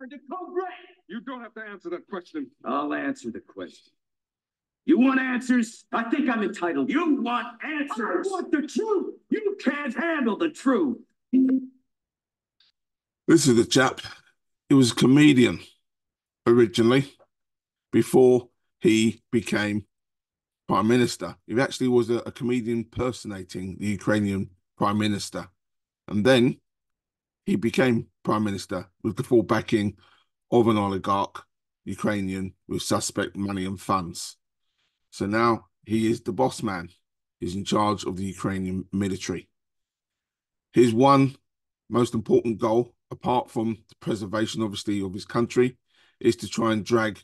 and to come great. You don't have to answer that question. I'll answer the question. You want answers? I think I'm entitled. You want answers? I want the truth. You can't handle the truth. This is the chap. He was a comedian originally before he became prime minister. He actually was a comedian impersonating the Ukrainian prime minister. And then he became prime minister with the full backing of an oligarch, Ukrainian, with suspect money and funds. So now he is the boss man. He's in charge of the Ukrainian military. His one most important goal, apart from the preservation, obviously, of his country, is to try and drag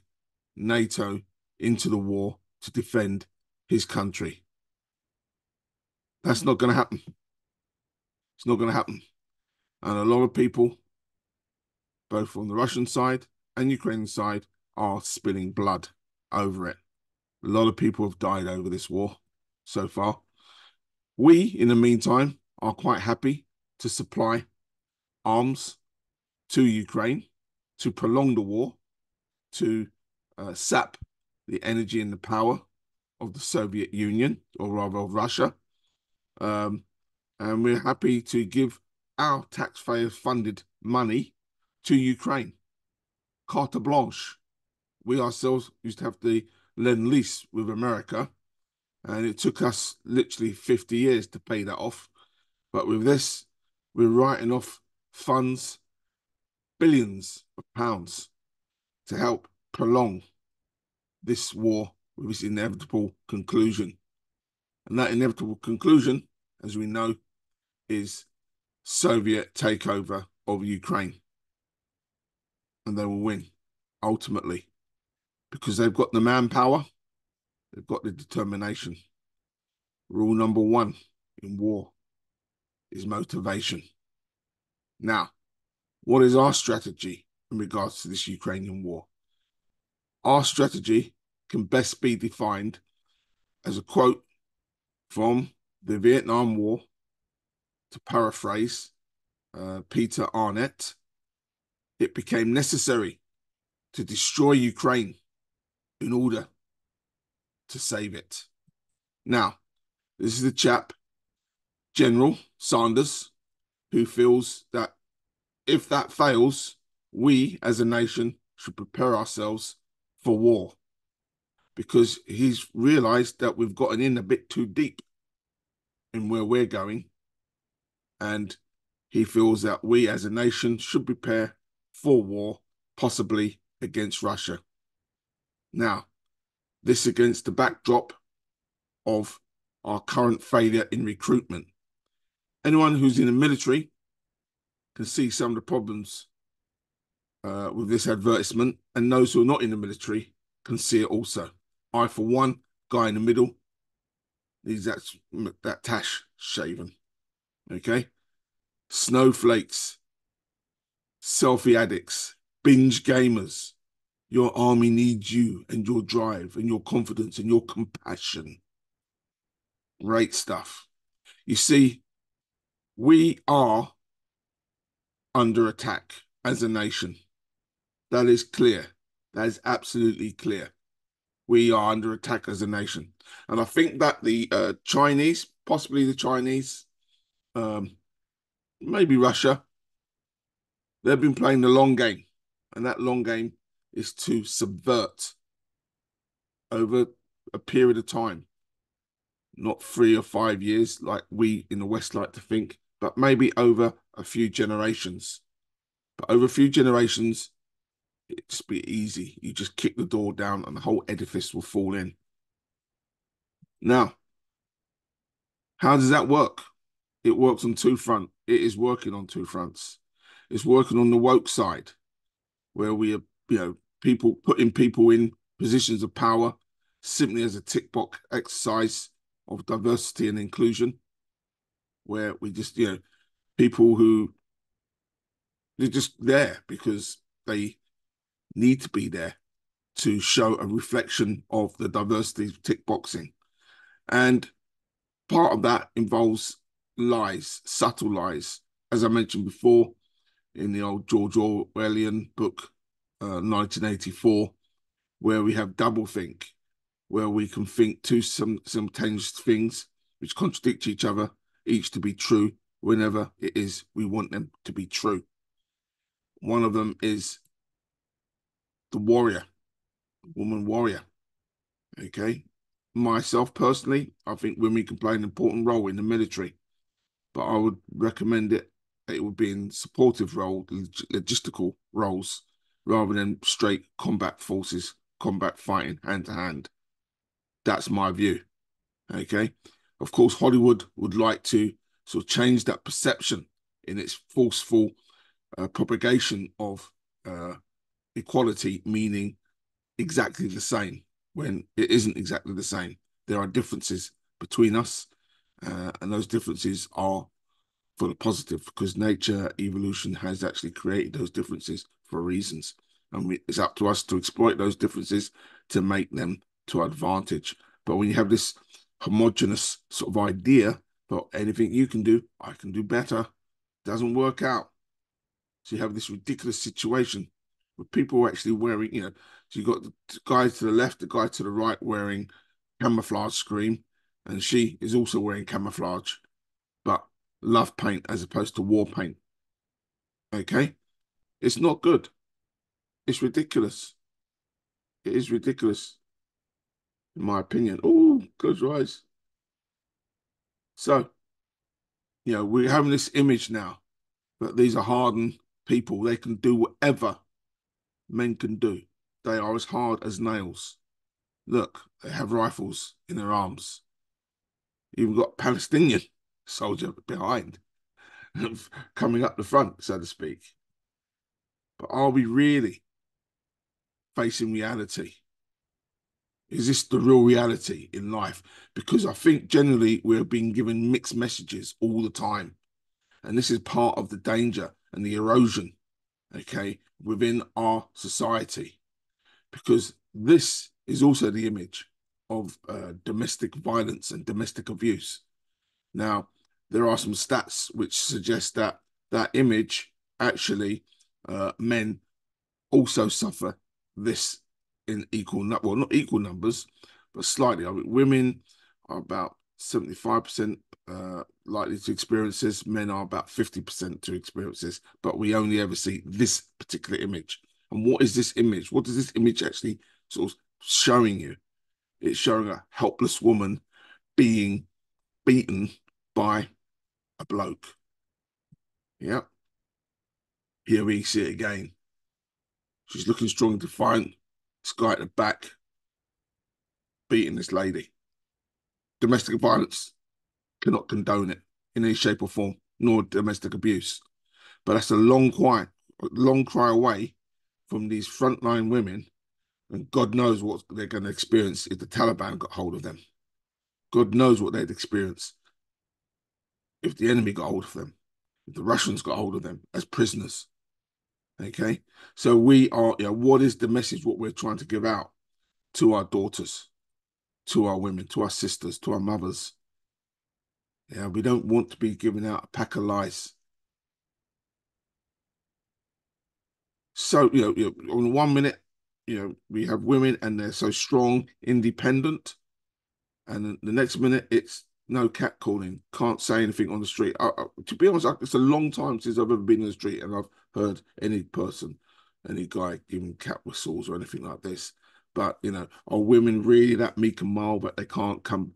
NATO into the war to defend his country. That's not going to happen. It's not going to happen. And a lot of people, both on the Russian side and Ukrainian side, are spilling blood over it. A lot of people have died over this war so far. We, in the meantime, are quite happy to supply arms to Ukraine to prolong the war, to sap the energy and the power of the Soviet Union, or rather of Russia. And we're happy to give our taxpayer-funded money to Ukraine. Carte blanche. We ourselves used to have the Lend-Lease with America, and it took us literally 50 years to pay that off. But with this, we're writing off funds, billions of pounds, to help prolong this war with its inevitable conclusion. And that inevitable conclusion, as we know, is Soviet takeover of Ukraine. And they will win, ultimately, because they've got the manpower, they've got the determination. Rule number one in war is motivation. Now, what is our strategy in regards to this Ukrainian war? Our strategy can best be defined as a quote from the Vietnam War, to paraphrase Peter Arnett: it became necessary to destroy Ukraine in order to save it. Now, this is the chap, General Sanders, who feels that if that fails, we as a nation should prepare ourselves for war, because he's realized that we've gotten in a bit too deep in where we're going, and he feels that we as a nation should prepare for war, possibly against Russia. Now, this against the backdrop of our current failure in recruitment. Anyone who's in the military can see some of the problems with this advertisement, and those who are not in the military can see it also. I, for one, guy in the middle, needs that tash shaven, okay? Snowflakes, selfie addicts, binge gamers. Your army needs you and your drive and your confidence and your compassion. Great stuff. You see, we are under attack as a nation. That is clear. That is absolutely clear. We are under attack as a nation. And I think that the Chinese, possibly the Chinese, maybe Russia, they've been playing the long game. And that long game is to subvert over a period of time. Not 3 or 5 years like we in the West like to think, but maybe over a few generations. But over a few generations, it'd just be easy. You just kick the door down and the whole edifice will fall in. Now, how does that work? It works on two fronts. It is working on two fronts. It's working on the woke side, where we are, people putting people in positions of power simply as a tick box exercise of diversity and inclusion, where we just, people who, they're just there because they need to be there to show a reflection of the diversity of tick boxing. And part of that involves lies, subtle lies. As I mentioned before, in the old George Orwellian book, 1984, where we have doublethink, where we can think two simultaneous things which contradict each other, each to be true whenever it is we want them to be true. One of them is the warrior, woman warrior. Okay. Myself personally, I think women can play an important role in the military, but I would recommend it would be in supportive role, logistical roles, rather than straight combat forces, combat fighting hand to hand. That's my view. Okay. Of course, Hollywood would like to sort of change that perception in its forceful propagation of equality, meaning exactly the same, when it isn't exactly the same. There are differences between us, and those differences are for the positive, because nature, evolution has actually created those differences for reasons. And it's up to us to exploit those differences to make them to our advantage. But when you have this homogenous sort of idea that anything you can do, I can do better, doesn't work out. So you have this ridiculous situation where people are actually wearing, so you've got the guy to the left, the guy to the right wearing camouflage screen, and she is also wearing camouflage, but love paint as opposed to war paint. Okay? It's not good. It's ridiculous. It is ridiculous, in my opinion. Oh, close your eyes. So, we're having this image now that these are hardened people. They can do whatever men can do. They are as hard as nails. Look, they have rifles in their arms. You've got Palestinian soldier behind, coming up the front, so to speak. But are we really facing reality? Is this the real reality in life? Because I think generally we're being given mixed messages all the time. And this is part of the danger and the erosion, okay, within our society. Because this is also the image of domestic violence and domestic abuse. Now, there are some stats which suggest that that image actually, men also suffer this in equal, well, not equal numbers, but slightly. I mean, women are about 75% likely to experience this. Men are about 50% to experience this, but we only ever see this particular image. And what is this image? What does this image actually sort of showing you? It's showing a helpless woman being beaten by a bloke. Yeah. Here we see it again. She's looking strong and defiant. This guy at the back beating this lady. Domestic violence, cannot condone it in any shape or form, nor domestic abuse. But that's a long cry away from these frontline women, and God knows what they're going to experience if the Taliban got hold of them. God knows what they'd experience if the enemy got hold of them, if the Russians got hold of them as prisoners. Okay, so we are, what is the message, what we're trying to give out to our daughters, to our women, to our sisters, to our mothers? Yeah, we don't want to be giving out a pack of lies. So, on 1 minute, we have women and they're so strong, independent. And then the next minute, it's no catcalling, can't say anything on the street. To be honest, it's a long time since I've ever been in the street and I've heard any person, any guy giving cat whistles or anything like this. But, are women really that meek and mild that they can't come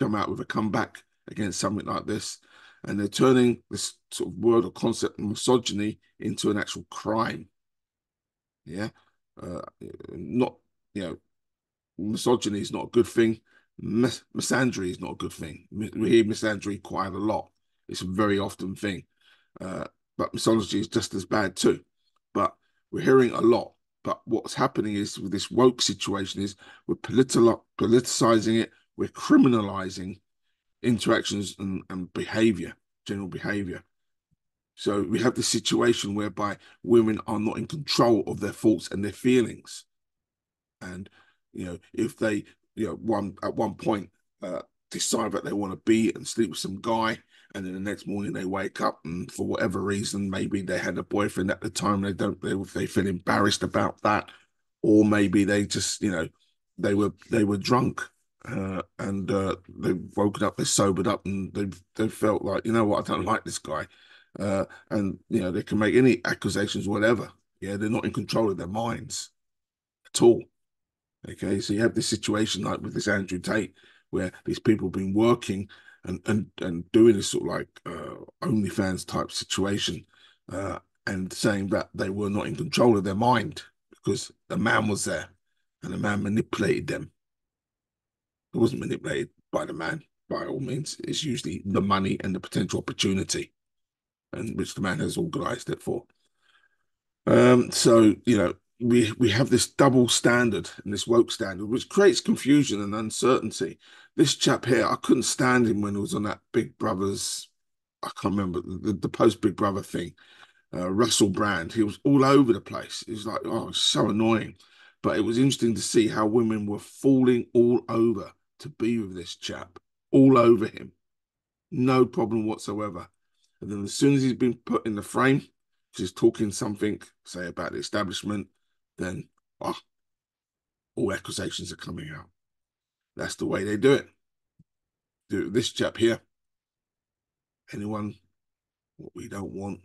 out with a comeback against something like this? And they're turning this sort of word or concept of misogyny into an actual crime. Yeah. Not, misogyny is not a good thing. Misandry is not a good thing. We hear misandry quite a lot. It's a very often thing. But misogyny is just as bad too. But we're hearing a lot. But what's happening is with this woke situation is we're politicizing it. We're criminalizing interactions and behavior, general behavior. So we have this situation whereby women are not in control of their thoughts and their feelings. And, if they, at one point decide that they want to be and sleep with some guy and then the next morning they wake up and for whatever reason, maybe they had a boyfriend at the time, they feel embarrassed about that, or maybe they just, they were drunk, and they've woken up, they sobered up, and they felt like, you know what, I don't like this guy, and they can make any accusations, whatever. Yeah, they're not in control of their minds at all. Okay, so you have this situation like with this Andrew Tate, where these people have been working and doing this sort of like OnlyFans type situation, and saying that they were not in control of their mind because the man was there and the man manipulated them. It wasn't manipulated by the man, by all means. It's usually the money and the potential opportunity, and which the man has organised it for. So we have this double standard and this woke standard, which creates confusion and uncertainty. This chap here, I couldn't stand him when he was on that Big Brother's, I can't remember the post Big Brother thing. Russell Brand, he was all over the place. It was like, oh, so annoying. But it was interesting to see how women were falling all over to be with this chap, all over him, no problem whatsoever. And then as soon as he's been put in the frame, he's talking something, say, about the establishment, then all accusations are coming out. That's the way they do it. This chap here, anyone what we don't want,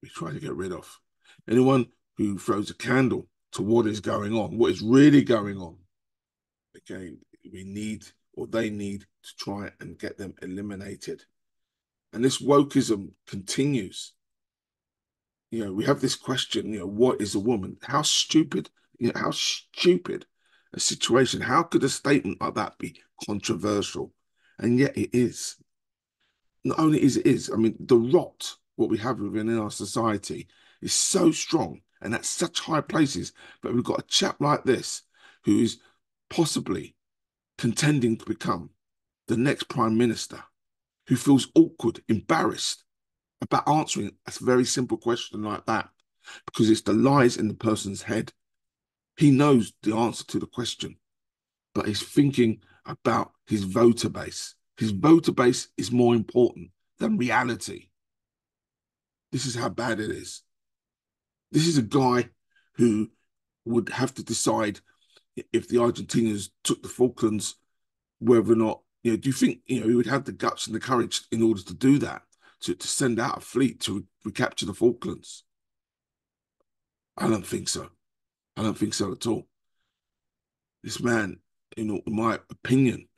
we try to get rid of. Anyone who throws a candle to what is going on, what is really going on, okay, we need, or they need, to try and get them eliminated. And this wokeism continues. We have this question, what is a woman? How stupid, how stupid a situation. How could a statement like that be controversial? And yet it is. Not only is it is, I mean, the rot, what we have within our society is so strong and at such high places, but we've got a chap like this who is possibly contending to become the next prime minister, who feels awkward, embarrassed about answering a very simple question like that, because it's the lies in the person's head. He knows the answer to the question, but he's thinking about his voter base. His voter base is more important than reality. This is how bad it is. This is a guy who would have to decide if the Argentinians took the Falklands, whether or not, do you think, he would have the guts and the courage in order to do that, to send out a fleet to recapture the Falklands? I don't think so. I don't think so at all. This man, in my opinion,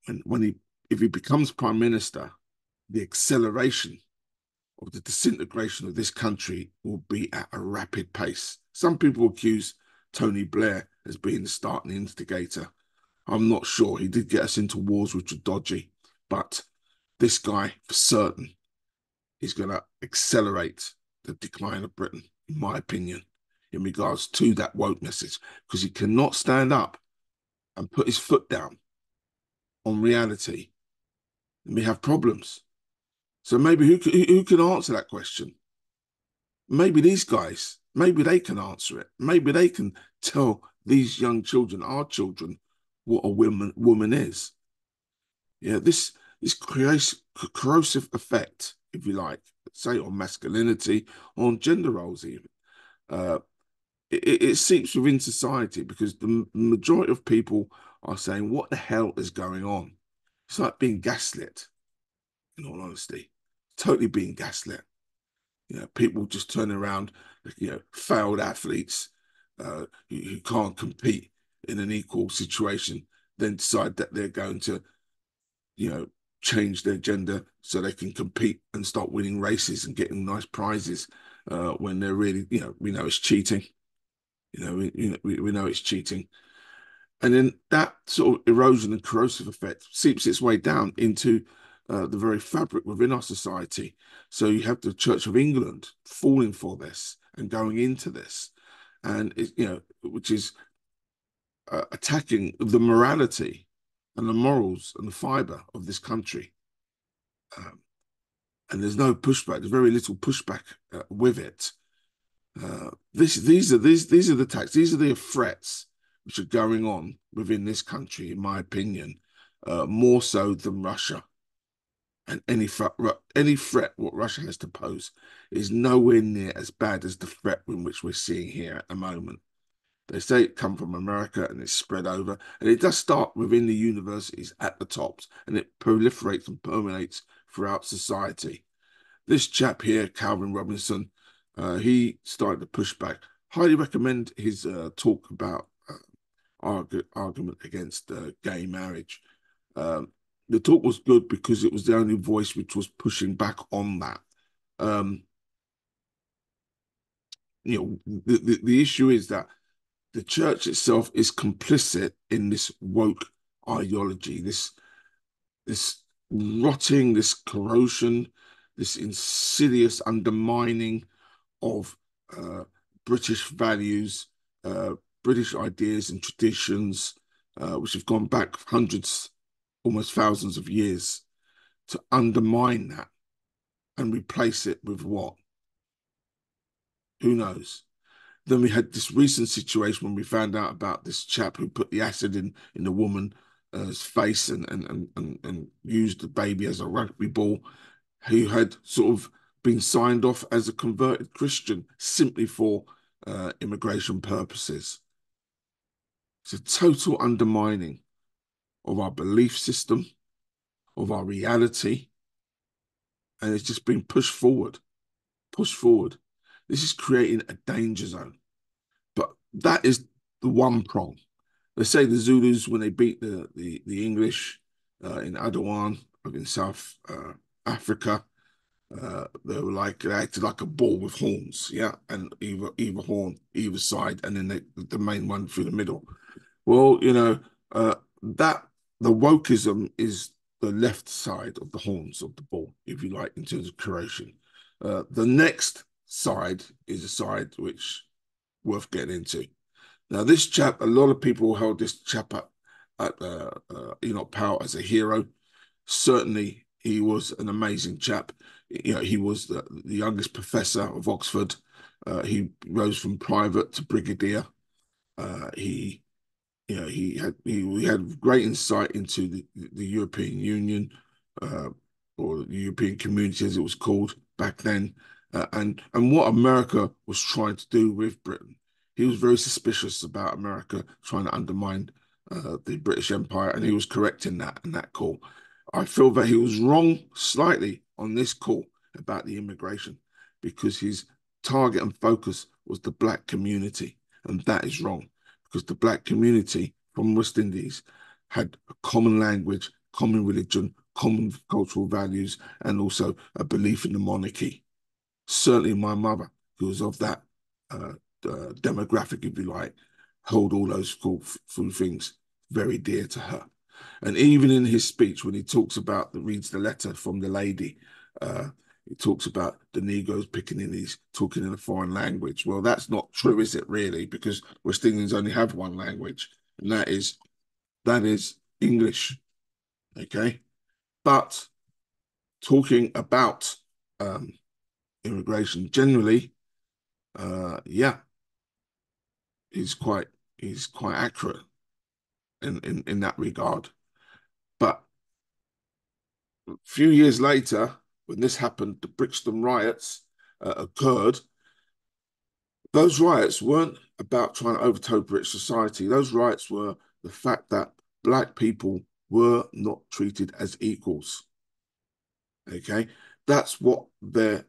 if he becomes prime minister, the acceleration of the disintegration of this country will be at a rapid pace. Some people accuse Tony Blair as being the starting instigator. I'm not sure. He did get us into wars which were dodgy, but this guy, for certain, is going to accelerate the decline of Britain, in my opinion, in regards to that woke message, because he cannot stand up and put his foot down on reality. And we have problems. So maybe who can answer that question? Maybe these guys, maybe they can answer it. Maybe they can tell these young children, our children, what a woman is. Yeah, this creates corrosive effect, if you like, say, on masculinity, on gender roles even. It seeps within society, because the majority of people are saying, what the hell is going on? It's like being gaslit, in all honesty, totally being gaslit. People just turn around, failed athletes who can't compete in an equal situation, then decide that they're going to, change their gender so they can compete and start winning races and getting nice prizes, when they're really, we know it's cheating. We know it's cheating. And then that sort of erosion and corrosive effect seeps its way down into the very fabric within our society. So you have the Church of England falling for this and going into this, and which is attacking the morality and the morals and the fibre of this country. And there's no pushback. There's very little pushback with it. These are the attacks. These are the threats which are going on within this country, in my opinion, more so than Russia. And any threat what Russia has to pose is nowhere near as bad as the threat in which we're seeing here at the moment. They say it come from America and it's spread over, and it does start within the universities at the tops, and it proliferates and permeates throughout society. This chap here, Calvin Robinson, he started to push back. Highly recommend his talk about argument against gay marriage. The talk was good because it was the only voice which was pushing back on that. The issue is that the church itself is complicit in this woke ideology, this rotting, this corrosion, this insidious undermining of British values, British ideas and traditions, which have gone back hundreds, almost thousands of years, to undermine that and replace it with what? Who knows? Then we had this recent situation when we found out about this chap who put the acid in the woman's face and used the baby as a rugby ball, who had sort of been signed off as a converted Christian simply for immigration purposes. It's a total undermining of our belief system, of our reality, and it's just been pushed forward, pushed forward. This is creating a danger zone. But that is the one prong. They say the Zulus, when they beat the English in Adawan, in South Africa, they acted like a bull with horns, yeah, and either horn, either side, and then the main one through the middle. Well, that the wokeism is the left side of the horns of the bull, if you like, in terms of creation. The next side is a side which worth getting into. Now, this chap, a lot of people held this chap up at Enoch Powell as a hero. Certainly, he was an amazing chap. He was the youngest professor of Oxford. He rose from private to brigadier. He had great insight into the European Union, or the European Community, as it was called back then, and what America was trying to do with Britain. He was very suspicious about America trying to undermine the British Empire, and he was correct in that call. I feel that he was wrong slightly on this call about the immigration, because his target and focus was the black community, and that is wrong, because the black community from West Indies had a common language, common religion, common cultural values, and also a belief in the monarchy. Certainly my mother, who was of that demographic, if you like, held all those full things very dear to her. And even in his speech, when he talks about, reads the letter from the lady, he talks about the Negroes talking in a foreign language. Well, that's not true, is it really? Because West Indians only have one language, and that is English. Okay, but talking about immigration generally, he's quite accurate in that regard. But a few years later, when this happened, the Brixton riots occurred. Those riots weren't about trying to overthrow British society. Those riots were the fact that black people were not treated as equals. Okay, that's what their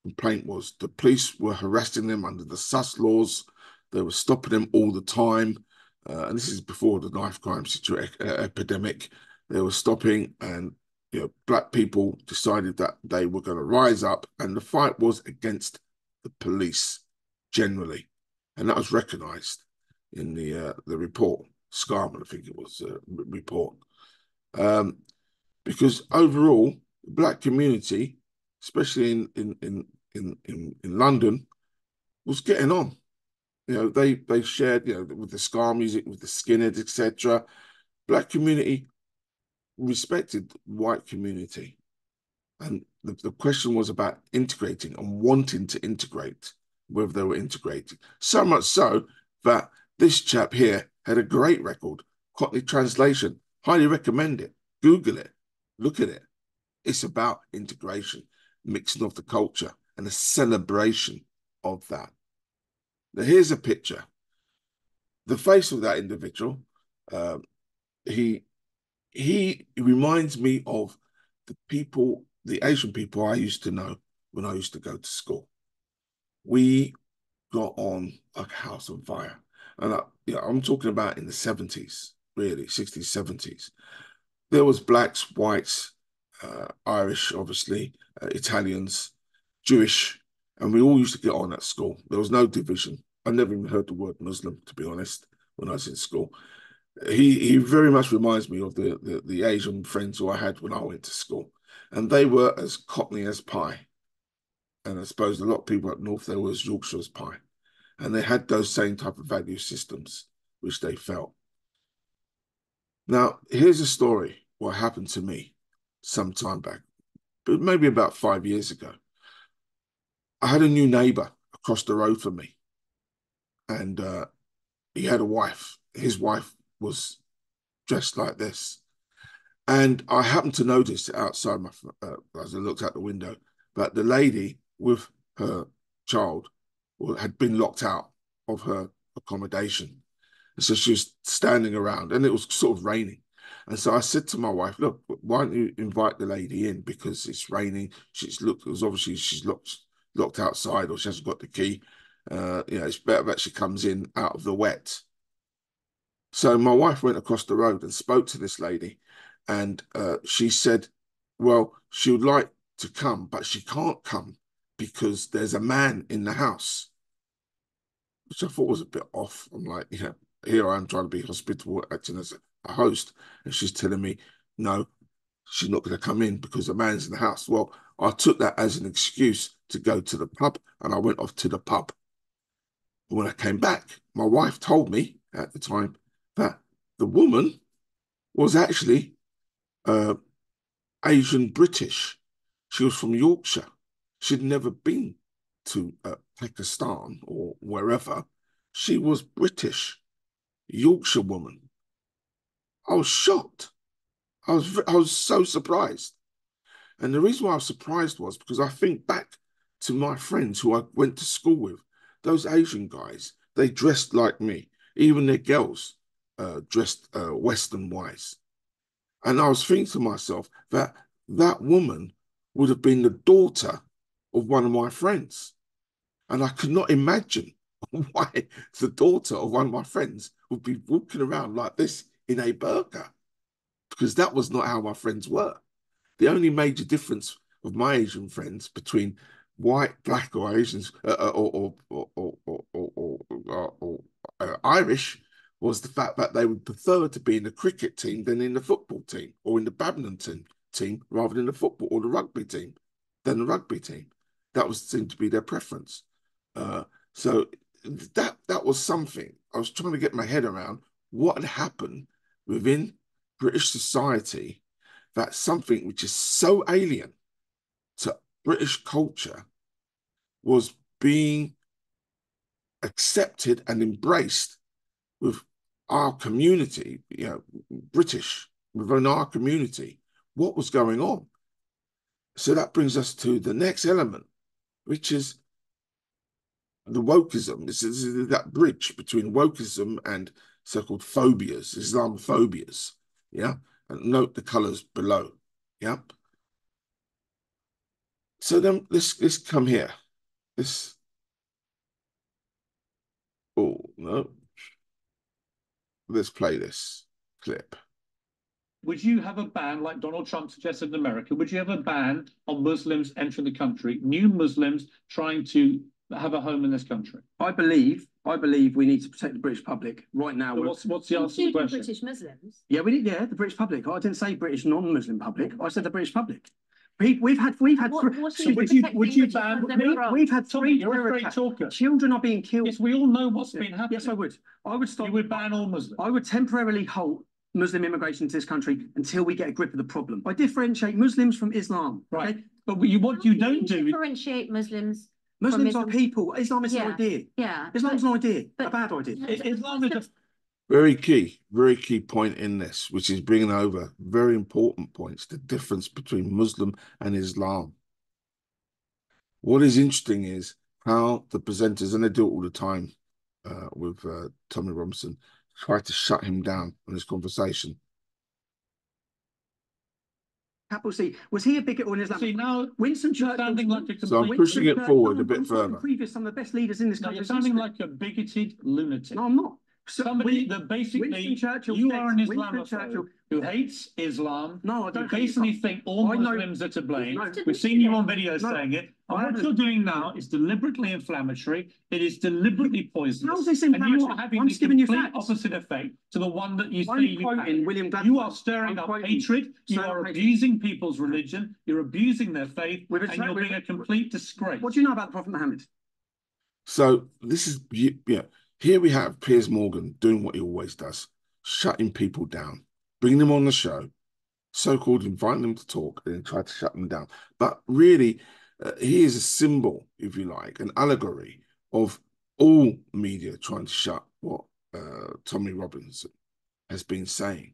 complaint was. The police were harassing them under the sus laws. They were stopping them all the time. And this is before the knife crime epidemic. They were stopping, and black people decided that they were going to rise up, and the fight was against the police generally, and that was recognised in the report. Scarman, I think it was, report. Because overall, the black community, especially in London, was getting on. They shared, with the ska music, with the skinheads, etc. Black community respected white community. And the question was about integrating and wanting to integrate, whether they were integrating. So much so that this chap here had a great record, Cockney translation. Highly recommend it. Google it. Look at it. It's about integration, mixing of the culture, and a celebration of that. Now, here's a picture. The face of that individual, he reminds me of the people, the Asian people I used to know when I used to go to school. We got on like a house on fire. And I'm talking about in the 70s, really, 60s, 70s. There was blacks, whites, Irish, obviously, Italians, Jewish, and we all used to get on at school. There was no division. I never even heard the word Muslim, to be honest, when I was in school. He very much reminds me of the Asian friends who I had when I went to school. And they were as Cockney as pie. And I suppose a lot of people up north, they were as Yorkshire as pie. And they had those same type of value systems, which they felt. Now, here's a story, what happened to me some time back, but maybe about 5 years ago. I had a new neighbor across the road from me. And he had a wife. His wife was dressed like this. And I happened to notice outside my, as I looked out the window, that the lady with her child had been locked out of her accommodation. And so she was standing around and it was sort of raining. And so I said to my wife, look, why don't you invite the lady in, because it's raining. Obviously she's locked outside, or she hasn't got the key. It's better that she comes in out of the wet. So my wife went across the road and spoke to this lady, and she said, well, she would like to come, but she can't come because there's a man in the house, which I thought was a bit off. I'm like, here I am trying to be hospitable, acting as a host, and she's telling me, no, she's not going to come in because the man's in the house. Well, I took that as an excuse to go to the pub, and I went off to the pub. When I came back, my wife told me at the time that the woman was actually Asian British. She was from Yorkshire. She'd never been to Pakistan or wherever. She was British, Yorkshire woman. I was shocked. I was so surprised. And the reason why I was surprised was because I think back to my friends who I went to school with. Those Asian guys, they dressed like me. Even their girls dressed Western-wise. And I was thinking to myself that that woman would have been the daughter of one of my friends. And I could not imagine why the daughter of one of my friends would be walking around like this in a burqa, because that was not how my friends were. The only major difference of my Asian friends between white, black, or Asians, or Irish, was the fact that they would prefer to be in the cricket team than in the football team, or in the badminton team rather than the football or the rugby team than the rugby team. That seemed to be their preference. So that was something. I was trying to get my head around what had happened within British society, that something which is so alien to British culture was being accepted and embraced with our community, British, within our community. What was going on? So that brings us to the next element, which is the wokeism. This is that bridge between wokeism and so-called phobias, Islamophobias. Yeah, and note the colors below. Yeah. So then let's come here. Oh no. Let's play this clip. Would you have a ban, like Donald Trump suggested in America? Would you have a ban on Muslims entering the country, new Muslims trying to have a home in this country? I believe we need to protect the British public right now. So what's the answer to the question? British Muslims. Yeah, we need. Yeah, the British public. I didn't say British non-Muslim public. I said the British public. We've had. Would you ban? We've had Tommy, 3 you're a great talker. Children are being killed. Yes, we all know what's been happening. Yes, I would. I would stop. You would ban all Muslims. I would temporarily halt Muslim immigration to this country until we get a grip of the problem. I differentiate Muslims from Islam. Right. Okay? But what you don't do. Differentiate Muslims. Muslims are people. Islam is an idea. Yeah. Islam's an idea. A bad idea. Islam is a Very key point in this, which is bringing over very important points, the difference between Muslim and Islam. What is interesting is how the presenters, and they do it all the time with Tommy Robinson, try to shut him down on this conversation. Capital C. Was he a bigot or an Islamic? See, now Winston Churchill. sounding like a So I'm complete... pushing it forward a bit further. Previous, some of the best leaders in this No, country. you're sounding like a bigoted lunatic. No, I'm not. So Somebody that basically, you are an Islamophobe who hates Islam. No, I You don't. basically think all Muslims are to blame. No. We've seen you on video No. saying it. I And what haven't. you're doing now is deliberately inflammatory. It is deliberately poisonous. How is this And you inflammatory? are having I'm the just giving you complete facts. opposite effect to the one that you I'm say you quoting have. William Gladstone. You are stirring I'm up quoting hatred. You are hatred. abusing people's religion. You're abusing their faith. With a- And you're with- being a complete disgrace. What do you know about the Prophet Muhammad? So this is, yeah, here we have Piers Morgan doing what he always does, shutting people down, bringing them on the show, so-called inviting them to talk, and then try to shut them down. But really, he is a symbol, if you like, an allegory of all media trying to shut what Tommy Robinson has been saying.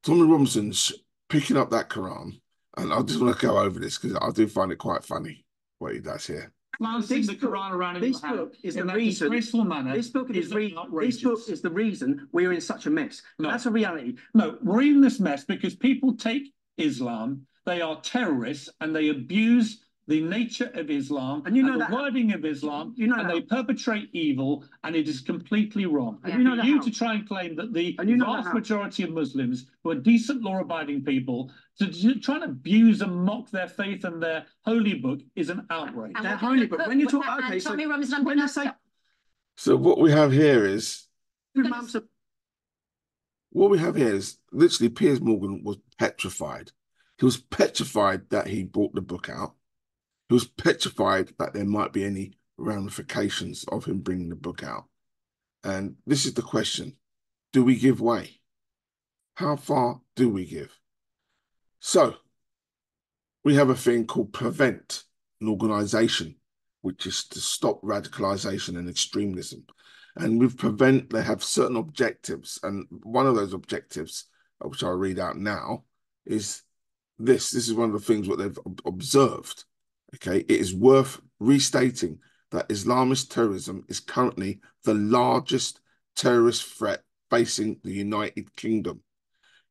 Tommy Robinson's picking up that Quran, and I just want to go over this because I do find it quite funny what he does here. Flouncing the Quran around in This your hand book is in the that reason. disgraceful manner. This book is outrageous. this book is the reason we're in such a mess. No. That's a reality. No, we're in this mess because people take Islam, they are terrorists, and they abuse the nature of Islam And you know the that- wording of Islam, you know and that- they perpetrate evil, and it is completely wrong. And you know that For you how- to try and claim that the And you know that vast how- majority of Muslims who are decent, law-abiding people, to try and abuse and mock their faith and their holy book is an outrage. And They're we're holy, gonna but put- when you talk, and okay, so Tommy Robinson, I'm when gonna you say So what we have here is imams are literally Piers Morgan was petrified. He was petrified that he brought the book out. He was petrified that there might be any ramifications of him bringing the book out. And this is the question. Do we give way? How far do we give? So we have a thing called Prevent, an organization, which is to stop radicalization and extremism. And with Prevent, they have certain objectives. And one of those objectives, which I'll read out now, is this. This is one of the things what they've observed. Okay, it is worth restating that Islamist terrorism is currently the largest terrorist threat facing the United Kingdom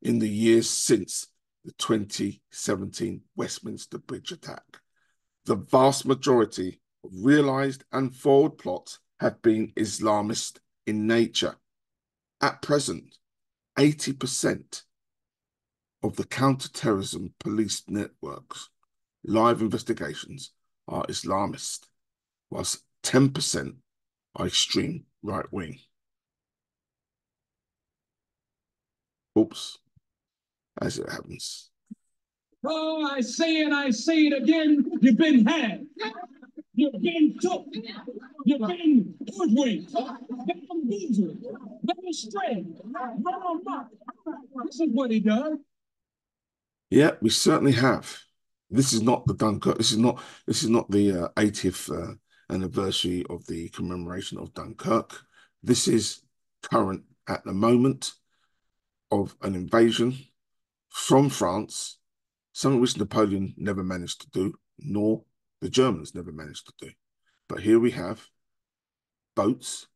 in the years since the 2017 Westminster Bridge attack. The vast majority of realized and forward plots have been Islamist in nature. At present, 80% of the counter-terrorism police networks live investigations are Islamist, whilst 10% are extreme right-wing. Oops, as it happens. Oh, I say it again. You've been had. You've been took. You've been hoodwinked. Bamboozled. Been astray. Run amok. This is what he does. Yeah, we certainly have. This is not the Dunkirk. This is not the 80th anniversary of the commemoration of Dunkirk. This is current at the moment of an invasion from France, something which Napoleon never managed to do, nor the Germans never managed to do. But here we have boats,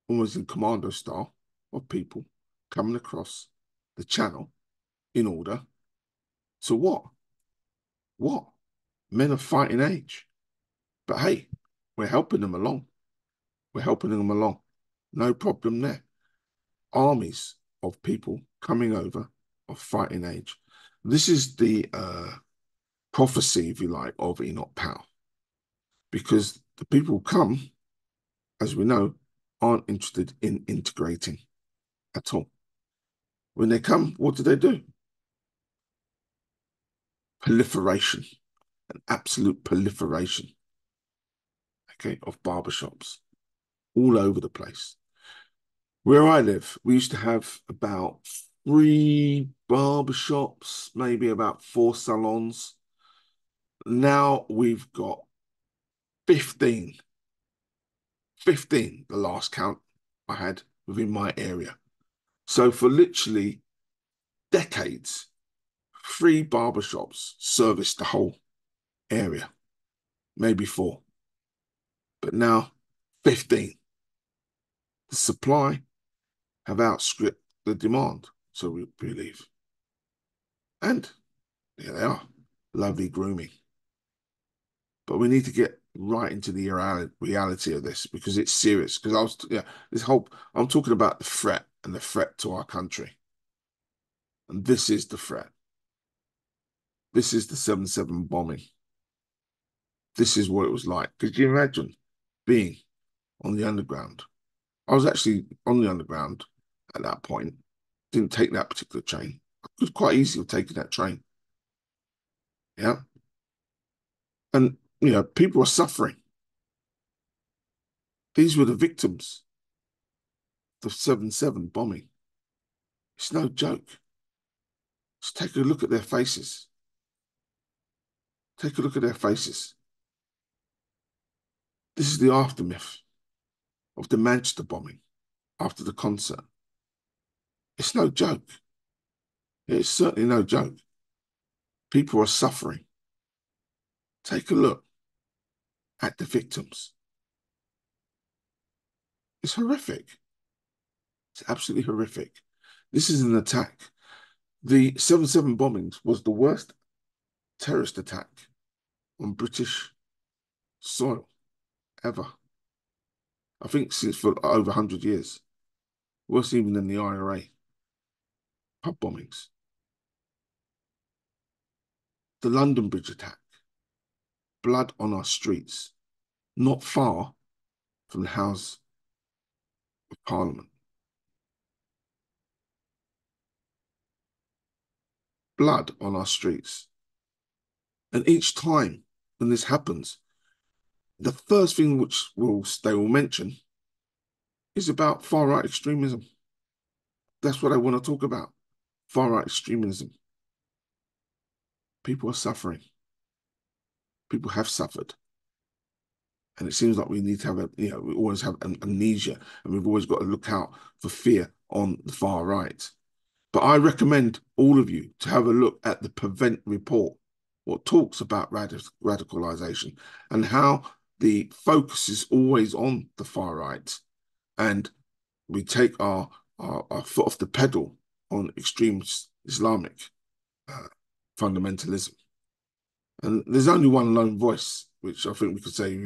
almost in commando style, of people coming across the channel in order to what? What? Men of fighting age. But hey, we're helping them along. We're helping them along. No problem there. Armies of people coming over of fighting age. This is the prophecy, if you like, of Enoch Powell. Because the people who come, as we know, aren't interested in integrating at all. When they come, what do? Proliferation, an absolute proliferation, okay, of barbershops all over the place. Where I live, we used to have about 3 barbershops, maybe about 4 salons. Now we've got 15. 15, the last count I had within my area. So for literally decades, 3 barbershops serviced the whole area, maybe 4, but now 15. The supply have outstripped the demand, so we believe. And here they are, lovely grooming. But we need to get right into the reality of this, because it's serious. Because I'm talking about the threat and the threat to our country. And this is the threat. This is the 7/7 bombing. This is what it was like. Could you imagine being on the underground? I was actually on the underground at that point. Didn't take that particular train. It was quite easy of taking that train. Yeah. And, people are suffering. These were the victims of 7/7 bombing. It's no joke. Just take a look at their faces. Take a look at their faces. This is the aftermath of the Manchester bombing after the concert. It's no joke. It's certainly no joke. People are suffering. Take a look at the victims. It's horrific. It's absolutely horrific. This is an attack. The 7/7 bombings was the worst terrorist attack on British soil ever. I think since for over 100 years. Worse even than the IRA. Pub bombings. The London Bridge attack. Blood on our streets. Not far from the House of Parliament. Blood on our streets. And each time when this happens, the first thing which they will mention is about far-right extremism. That's what I want to talk about. Far-right extremism. People are suffering. People have suffered. And it seems like we need to have we always have amnesia, and we've always got to look out for fear on the far right. But I recommend all of you to have a look at the Prevent report, what talks about radicalisation and how the focus is always on the far right. And we take our foot off the pedal on extremist Islamic fundamentalism. And there's only one lone voice, which I think we could say in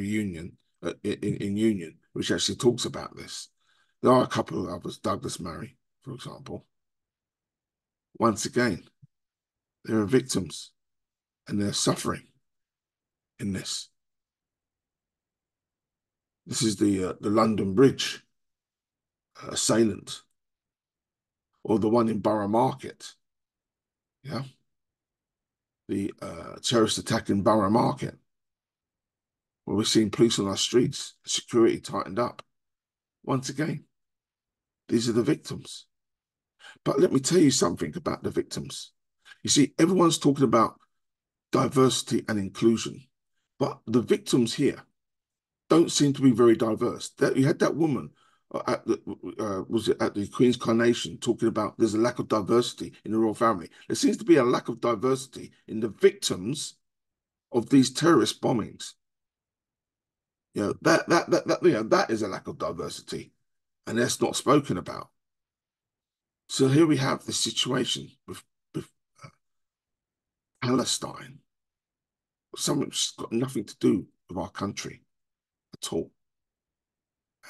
Union, which actually talks about this. There are a couple of others, Douglas Murray, for example. Once again, there are victims and they're suffering in this. This is the London Bridge assailant, or the one in Borough Market. Yeah. The terrorist attack in Borough Market, where we're seeing police on our streets, security tightened up. Once again, these are the victims. But let me tell you something about the victims. You see, everyone's talking about diversity and inclusion, but the victims here don't seem to be very diverse. You had that woman at the Queen's Coronation talking about there's a lack of diversity in the royal family. There seems to be a lack of diversity in the victims of these terrorist bombings. That is a lack of diversity, and that's not spoken about. So here we have this situation with Palestine, something that's got nothing to do with our country at all.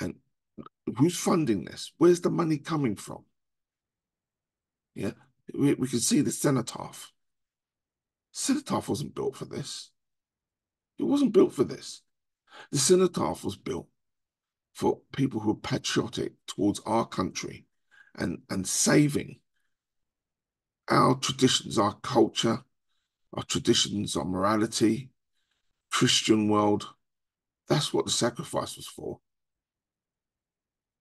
And who's funding this? Where's the money coming from? Yeah, we can see the cenotaph. Cenotaph wasn't built for this. It wasn't built for this. The cenotaph was built for people who are patriotic towards our country and saving our traditions, our culture, our traditions, our morality, Christian world. That's what the sacrifice was for.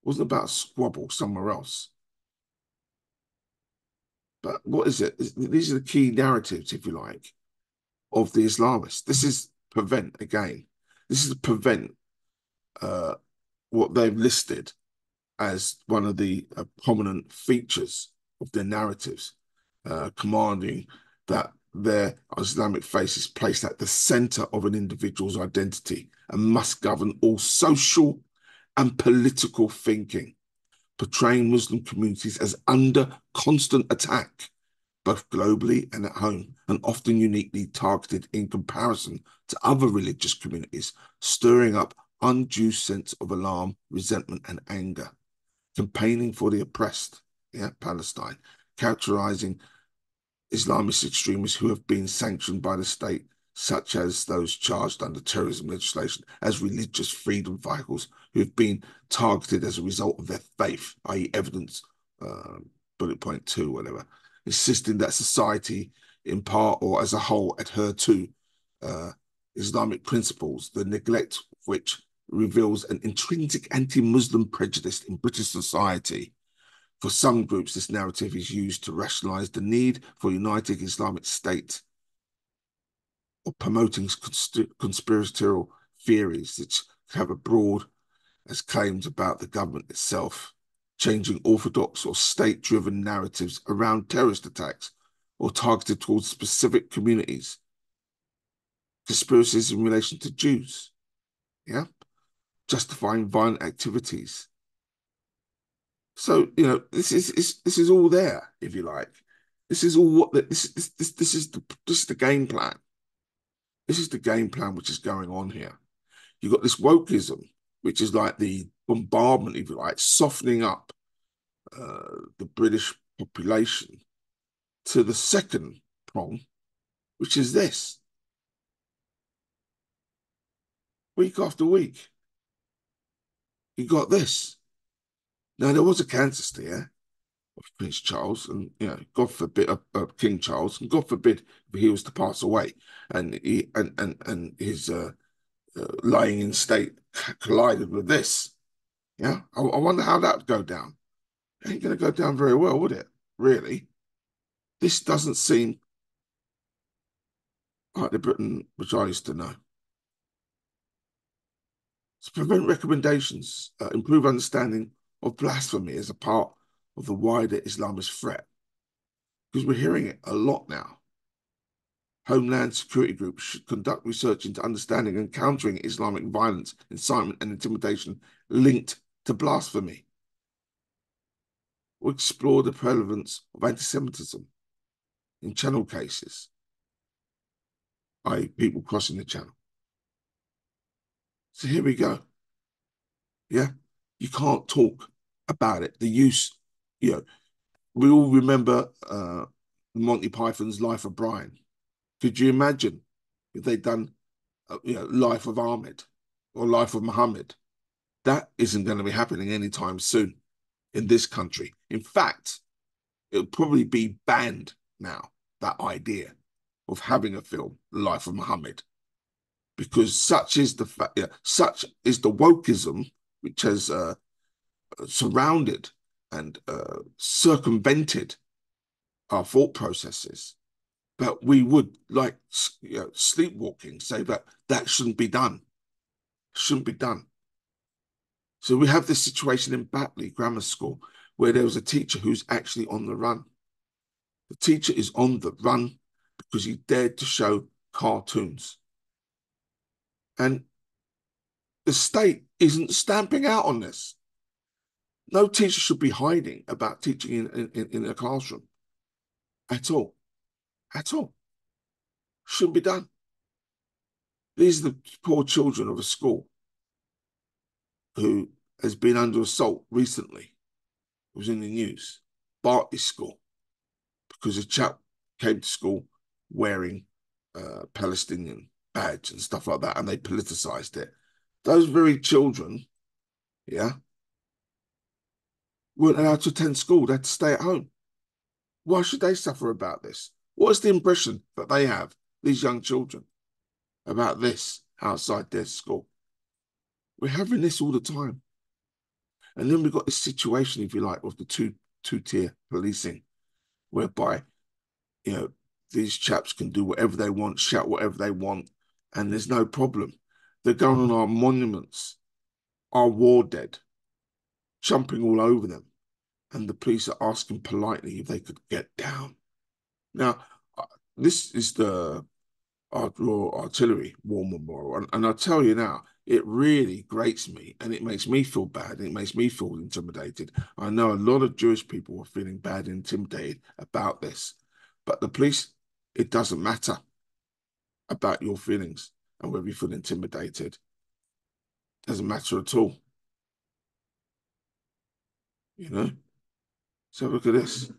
It wasn't about a squabble somewhere else. But what is it? These are the key narratives, if you like, of the Islamists. This is Prevent again. This is Prevent what they've listed as one of the prominent features of their narratives, commanding that their Islamic faith is placed at the center of an individual's identity and must govern all social and political thinking, portraying Muslim communities as under constant attack, both globally and at home, and often uniquely targeted in comparison to other religious communities, stirring up undue sense of alarm, resentment, and anger, campaigning for the oppressed, Palestine, characterizing Islamist extremists who have been sanctioned by the state, such as those charged under terrorism legislation, as religious freedom vehicles who have been targeted as a result of their faith, i.e. evidence, bullet point 2, whatever, insisting that society in part or as a whole adhere to Islamic principles, the neglect of which reveals an intrinsic anti-Muslim prejudice in British society. For some groups, this narrative is used to rationalize the need for a united Islamic state or promoting conspiratorial theories that have abroad as claims about the government itself, changing orthodox or state-driven narratives around terrorist attacks or targeted towards specific communities, conspiracies in relation to Jews, justifying violent activities. So, this is all there, if you like. This is all what this is the game plan. This is the game plan which is going on here. You've got this wokeism, which is like the bombardment, if you like, softening up the British population to the second prong, which is this. Week after week, you got this. Now, there was a cancer scare of Prince Charles, and God forbid, King Charles, and God forbid if he was to pass away, and his lying in state collided with this. I wonder how that would go down. It ain't going to go down very well, would it? Really, this doesn't seem like the Britain which I used to know. To prevent recommendations, improve understanding of blasphemy as a part of the wider Islamist threat, because we're hearing it a lot now. Homeland security groups should conduct research into understanding and countering Islamic violence, incitement, and intimidation linked to blasphemy. Or explore the prevalence of anti-Semitism in channel cases, i.e. people crossing the channel. So here we go. You can't talk about it. The use, we all remember Monty Python's Life of Brian. Could you imagine if they'd done, Life of Ahmed or Life of Muhammad? That isn't going to be happening anytime soon in this country. In fact, it'll probably be banned now, that idea of having a film, Life of Muhammad, because such is the wokeism which has surrounded and circumvented our thought processes. But we would, like sleepwalking, say that shouldn't be done. Shouldn't be done. So we have this situation in Batley Grammar School where there was a teacher who's actually on the run. The teacher is on the run because he dared to show cartoons. And the state isn't stamping out on this. No teacher should be hiding about teaching in a classroom at all. At all. Shouldn't be done. These are the poor children of a school who has been under assault recently. It was in the news. Bartley School. Because a chap came to school wearing Palestinian badge and stuff like that, and they politicized it. Those very children, weren't allowed to attend school. They had to stay at home. Why should they suffer about this? What is the impression that they have, these young children, about this outside their school? We're having this all the time. And then we've got this situation, if you like, of the two-tier policing, whereby, these chaps can do whatever they want, shout whatever they want, and there's no problem. They're going on our monuments, our war dead, jumping all over them, and the police are asking politely if they could get down. Now, this is the Royal Artillery War Memorial, and I tell you now, it really grates me, and it makes me feel bad, and it makes me feel intimidated. I know a lot of Jewish people are feeling bad and intimidated about this, but the police, it doesn't matter about your feelings and whether you feel intimidated. It doesn't matter at all. You know? So look at this.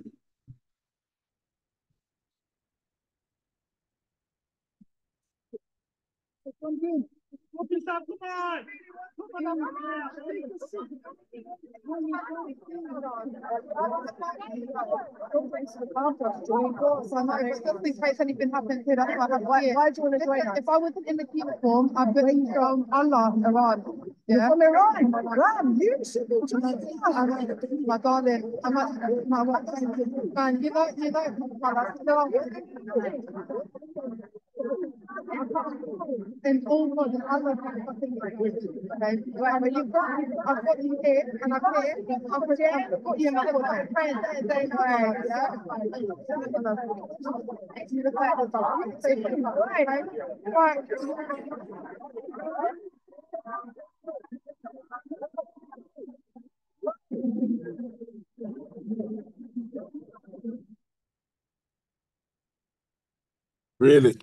What is that? Come on! Just in case anything happens here, that's why I have why do you want to join us? If I wasn't in the uniform, I'd be from Allah, Iran. Yeah? From Iran? Iran? You should be joining us. My darling, I'm at my work. Man, you know, and all modern other fucking okay. Right, but I've got you here, and I've got you in my friend. Right. Really?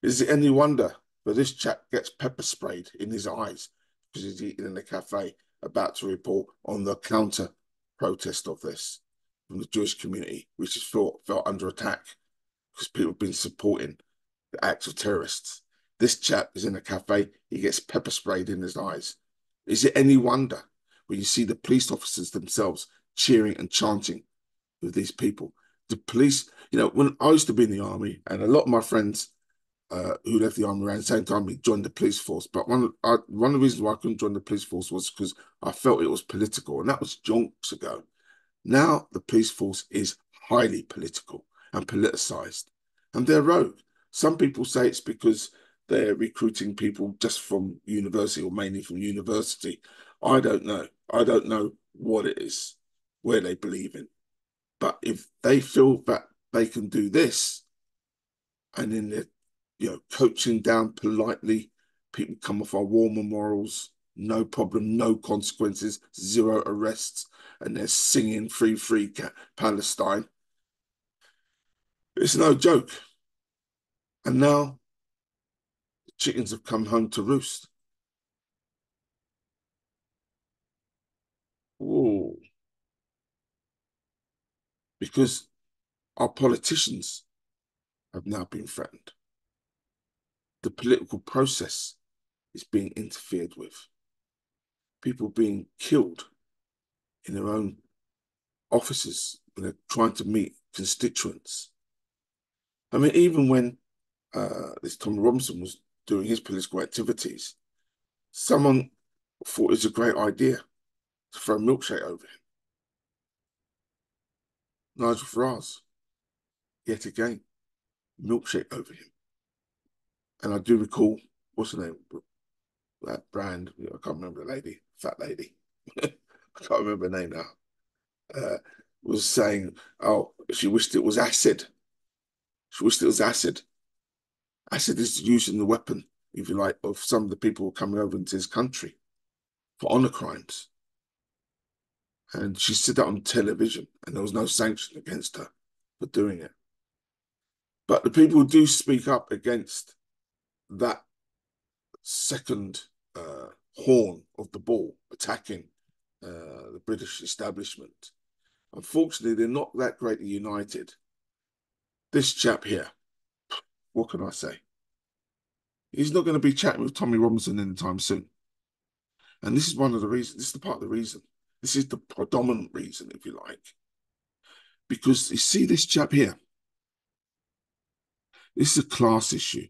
Is it any wonder that this chap gets pepper sprayed in his eyes because he's eating in a cafe about to report on the counter protest of this from the Jewish community, which has felt under attack because people have been supporting the acts of terrorists. This chap is in a cafe, he gets pepper sprayed in his eyes. Is it any wonder when you see the police officers themselves cheering and chanting with these people? The police, you know, when I used to be in the army, and a lot of my friends who left the army around the same time we joined the police force. But one of the reasons why I couldn't join the police force was because I felt it was political, and that was jonks ago. Now the police force is highly political and politicized, and they're rogue. Some people say it's because they're recruiting people just from university or mainly from university. I don't know. I don't know what it is, where they believe in. But if they feel that they can do this, and then they're coaching down politely, people come off our war memorials, no problem, no consequences, 0 arrests, and they're singing free, free Palestine. It's no joke. And now the chickens have come home to roost. Ooh. Because our politicians have now been threatened. The political process is being interfered with. People being killed in their own offices when they're trying to meet constituents. I mean, even when this Tommy Robinson was doing his political activities, someone thought it was a great idea to throw a milkshake over him. Nigel Farage, yet again, milkshake over him. And I do recall, what's her name? That brand, I can't remember the lady, fat lady. I can't remember her name now. Was saying, oh, she wished it was acid. She wished it was acid. Acid is used in the weapon, if you like, of some of the people coming over into his country for honor crimes. And she said that on television, and there was no sanction against her for doing it. But the people who do speak up against that second horn of the ball attacking the British establishment, unfortunately, they're not that greatly united. This chap here, what can I say? He's not going to be chatting with Tommy Robinson anytime soon. And this is one of the reasons, this is the part of the reason. This is the predominant reason, if you like. Because you see this chap here, this is a class issue.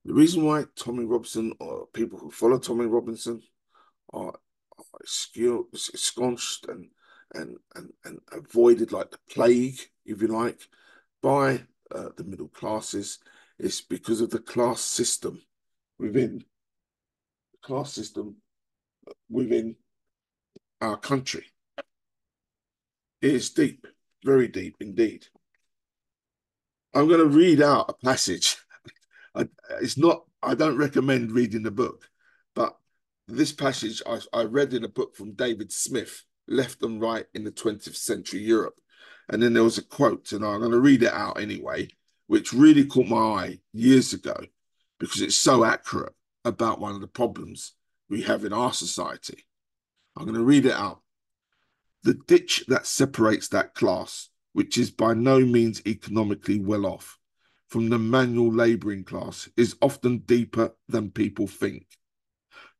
The reason why Tommy Robinson or people who follow Tommy Robinson are ensconced and avoided like the plague, if you like, by the middle classes is because of the class system within the class system within our country. It is deep, very deep indeed. I'm going to read out a passage. I don't recommend reading the book, but this passage I read in a book from David Smith, Left and Right in the 20th Century Europe. And then there was a quote, and I'm going to read it out anyway, which really caught my eye years ago because it's so accurate about one of the problems we have in our society. I'm going to read it out. The ditch that separates that class, which is by no means economically well off, from the manual labouring class is often deeper than people think.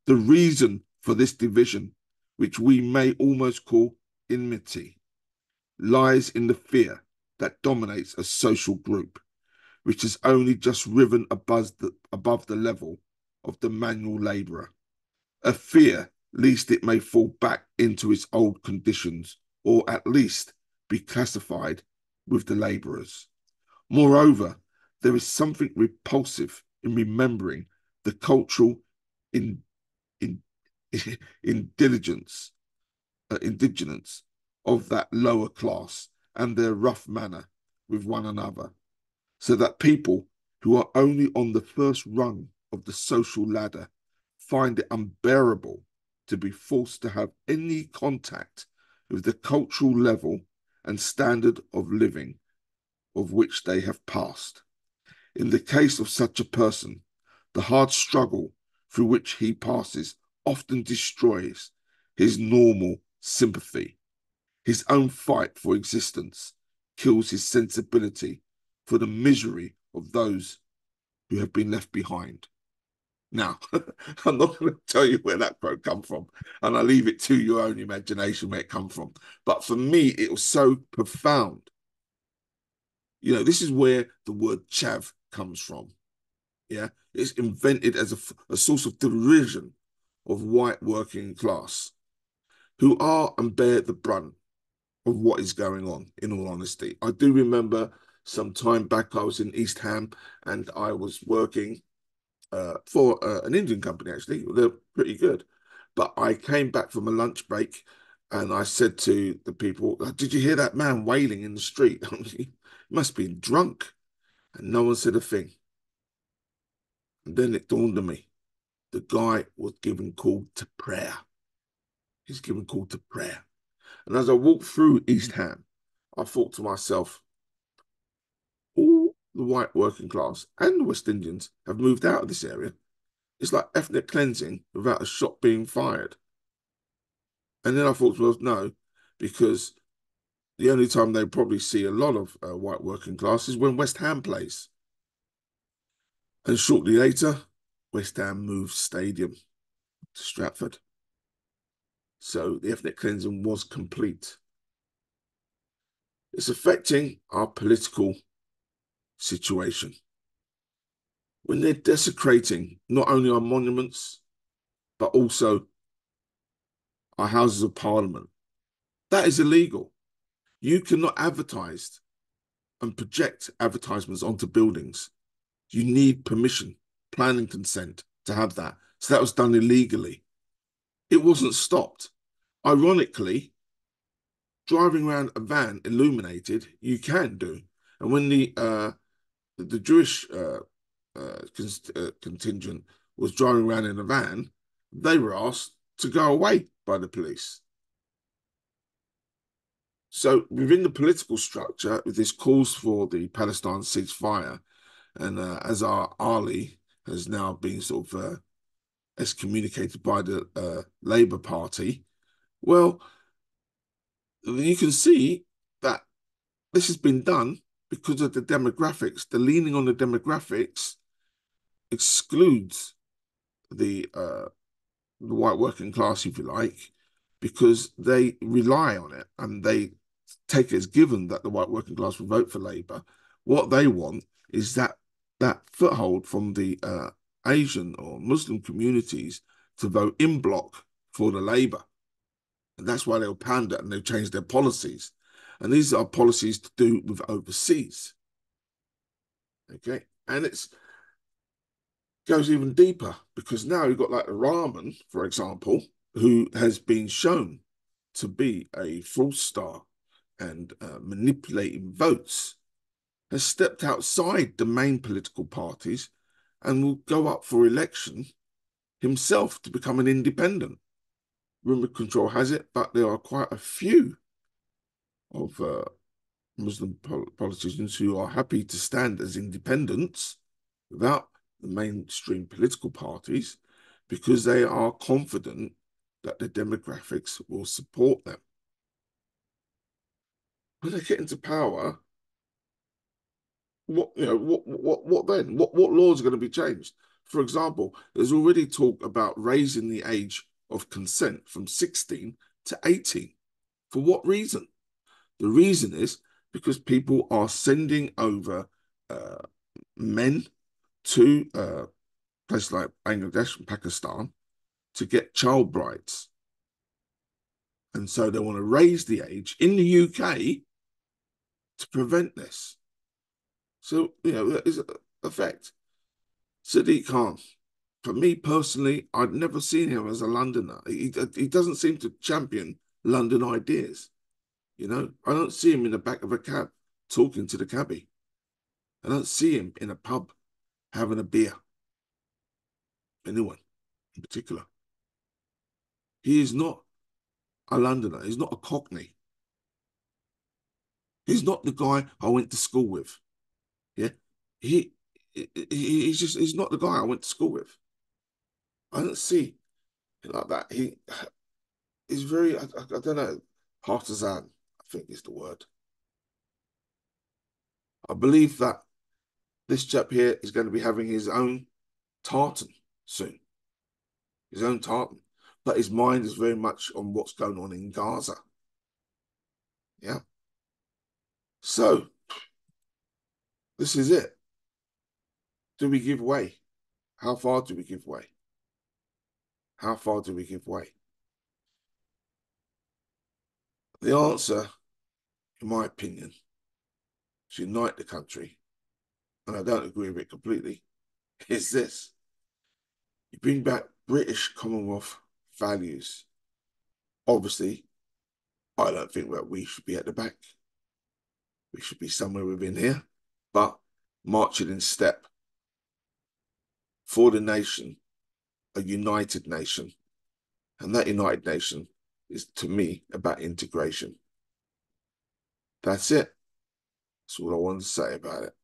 The reason for this division, which we may almost call enmity, lies in the fear that dominates a social group, which has only just risen above the level of the manual labourer. A fear lest it may fall back into its old conditions, or at least be classified with the labourers. Moreover, there is something repulsive in remembering the cultural indigence of that lower class and their rough manner with one another, so that people who are only on the first rung of the social ladder find it unbearable to be forced to have any contact with the cultural level and standard of living of which they have passed. In the case of such a person, the hard struggle through which he passes often destroys his normal sympathy. His own fight for existence kills his sensibility for the misery of those who have been left behind. Now, I'm not going to tell you where that quote comes from, and I leave it to your own imagination where it comes from. But for me, it was so profound. You know, this is where the word chav comes from. Yeah, it's invented as a source of derision of white working class who are and bear the brunt of what is going on, in all honesty. I do remember some time back I was in East Ham and I was working for an Indian company, actually. They're pretty good. But I came back from a lunch break and I said to the people, did you hear that man wailing in the street? He must be drunk. And no one said a thing. And then it dawned on me, the guy was given call to prayer. He's given call to prayer. And as I walked through East Ham, I thought to myself, all the white working class and the West Indians have moved out of this area. It's like ethnic cleansing without a shot being fired. And then I thought, well, no, because the only time they probably see a lot of white working class is when West Ham plays. And shortly later, West Ham moved stadium to Stratford. So the ethnic cleansing was complete. It's affecting our political situation. When they're desecrating not only our monuments, but also our houses of parliament, that is illegal. You cannot advertise and project advertisements onto buildings. You need permission, planning consent to have that. So that was done illegally. It wasn't stopped. Ironically, driving around a van illuminated, you can do. And when the Jewish contingent was driving around in a van, they were asked to go away by the police. So within the political structure, with this calls for the Palestine ceasefire, and as our Ali has now been sort of excommunicated by the Labour Party, well, you can see that this has been done because of the demographics. The leaning on the demographics excludes the white working class, if you like, because they rely on it and they take it as given that the white working class will vote for Labour. What they want is that foothold from the Asian or Muslim communities to vote in bloc for the Labour. And that's why they'll pander and they'll change their policies. And these are policies to do with overseas. Okay, and it goes even deeper because now you've got like the Rahman, for example, who has been shown to be a fraudster and manipulating votes, has stepped outside the main political parties and will go up for election himself to become an independent. Rumor control has it, but there are quite a few of Muslim politicians who are happy to stand as independents without the mainstream political parties because they are confident that the demographics will support them. When they get into power, what then? What laws are going to be changed? For example, there's already talk about raising the age of consent from 16 to 18. For what reason? The reason is because people are sending over men to places like Bangladesh and Pakistan to get child brides. And so they want to raise the age in the UK to prevent this. So, that is an effect. Sadiq Khan, for me personally, I'd never seen him as a Londoner. He doesn't seem to champion London ideas. I don't see him in the back of a cab talking to the cabbie. I don't see him in a pub having a beer. Anyone in particular. He is not a Londoner. He's not a Cockney. He's not the guy I went to school with. Yeah, he's not the guy I went to school with. I don't see him like that. He's very, I don't know, partisan, I think is the word. I believe that this chap here is going to be having his own tartan soon. His own tartan. But his mind is very much on what's going on in Gaza. Yeah. So, this is it. Do we give way? How far do we give way? How far do we give way? The answer, in my opinion, to unite the country, and I don't agree with it completely, is this. You bring back British Commonwealth values. Obviously, I don't think that we should be at the back. We should be somewhere within here, but marching in step for the nation, a united nation. And that united nation is, to me, about integration. That's it. That's all I wanted to say about it.